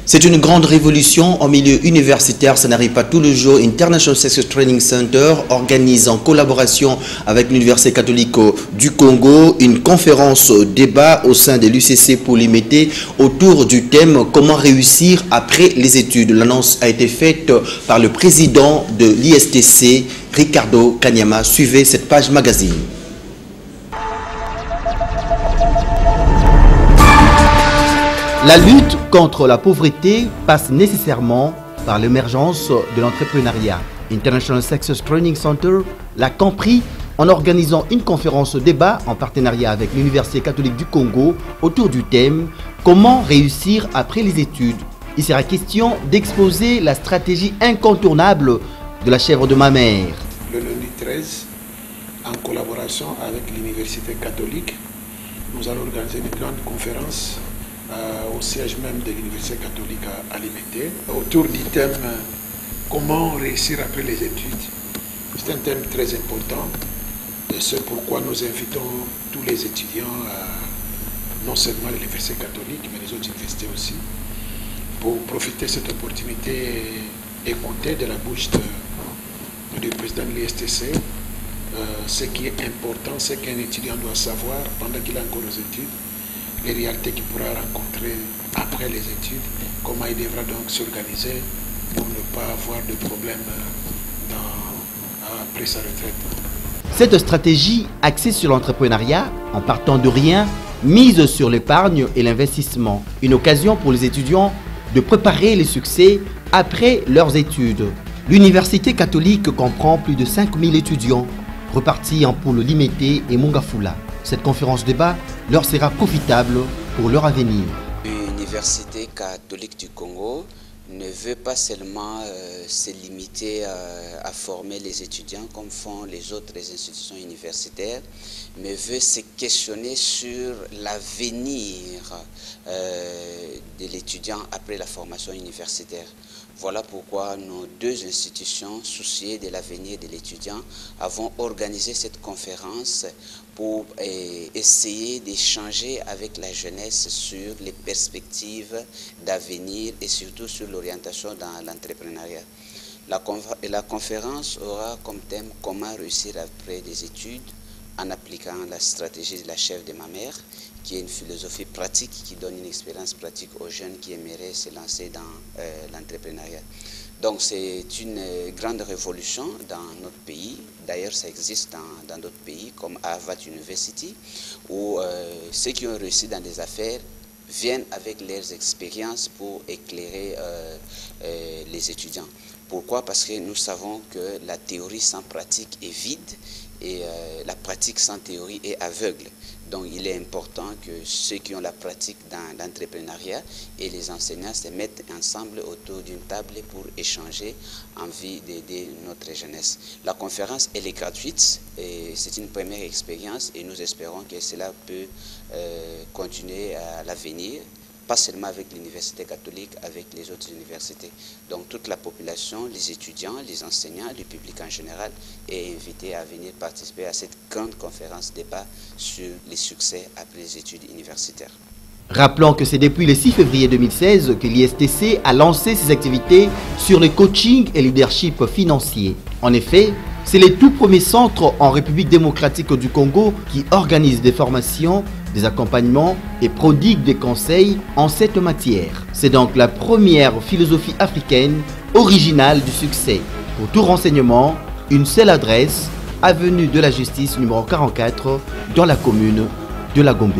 C'est une grande révolution en milieu universitaire, ça n'arrive pas tous les jours. International Success Training Center organise en collaboration avec l'Université catholique du Congo une conférence débat au sein de l'UCC pour l'IMT autour du thème « Comment réussir après les études ». L'annonce a été faite par le président de l'ISTC, Ricardo Kanyama. Suivez cette page magazine. La lutte contre la pauvreté passe nécessairement par l'émergence de l'entrepreneuriat. International Success Training Center l'a compris en organisant une conférence débat en partenariat avec l'Université catholique du Congo autour du thème « Comment réussir après les études ». Il sera question d'exposer la stratégie incontournable de la chèvre de ma mère. Le lundi 13, en collaboration avec l'Université catholique, nous allons organiser une grande conférence au siège même de l'Université catholique à l'IMT, autour du thème « Comment réussir après les études ». C'est un thème très important et c'est pourquoi nous invitons tous les étudiants, non seulement l'Université catholique, mais les autres universités aussi, pour profiter de cette opportunité et écouter de la bouche du président de l'ISTC ce qui est important, ce qu'un étudiant doit savoir pendant qu'il est encore aux études, les réalités qu'il pourra rencontrer après les études, comment il devra donc s'organiser pour ne pas avoir de problèmes après sa retraite. Cette stratégie axée sur l'entrepreneuriat, en partant de rien, mise sur l'épargne et l'investissement. Une occasion pour les étudiants de préparer les succès après leurs études. L'Université catholique comprend plus de 5000 étudiants, repartis en pôle Limete et Mongafula. Cette conférence débat leur sera profitable pour leur avenir. L'Université catholique du Congo ne veut pas seulement se limiter à former les étudiants comme font les autres institutions universitaires, mais veut se questionner sur l'avenir de l'étudiant après la formation universitaire. Voilà pourquoi nos deux institutions, souciées de l'avenir de l'étudiant, avons organisé cette conférence pour essayer d'échanger avec la jeunesse sur les perspectives d'avenir et surtout sur l'orientation dans l'entrepreneuriat. La conférence aura comme thème « Comment réussir après des études » en appliquant la stratégie de la chèvre de ma mère, qui est une philosophie pratique qui donne une expérience pratique aux jeunes qui aimeraient se lancer dans l'entrepreneuriat. Donc c'est une grande révolution dans notre pays. D'ailleurs, ça existe dans d'autres pays comme Harvard University, où ceux qui ont réussi dans des affaires viennent avec leurs expériences pour éclairer les étudiants. Pourquoi? Parce que nous savons que la théorie sans pratique est vide et la pratique sans théorie est aveugle. Donc il est important que ceux qui ont la pratique dans l'entrepreneuriat et les enseignants se mettent ensemble autour d'une table pour échanger en vue d'aider notre jeunesse. La conférence, elle est gratuite et c'est une première expérience et nous espérons que cela peut continuer à l'avenir, pas seulement avec l'Université catholique, avec les autres universités. Donc toute la population, les étudiants, les enseignants, le public en général est invité à venir participer à cette grande conférence débat sur les succès après les études universitaires. Rappelons que c'est depuis le 6 février 2016 que l'ISTC a lancé ses activités sur le coaching et leadership financier. En effet, c'est le tout premier centre en République démocratique du Congo qui organise des formations, des accompagnements et prodigue des conseils en cette matière. C'est donc la première philosophie africaine originale du succès. Pour tout renseignement, une seule adresse, avenue de la Justice numéro 44 dans la commune de La Gombe.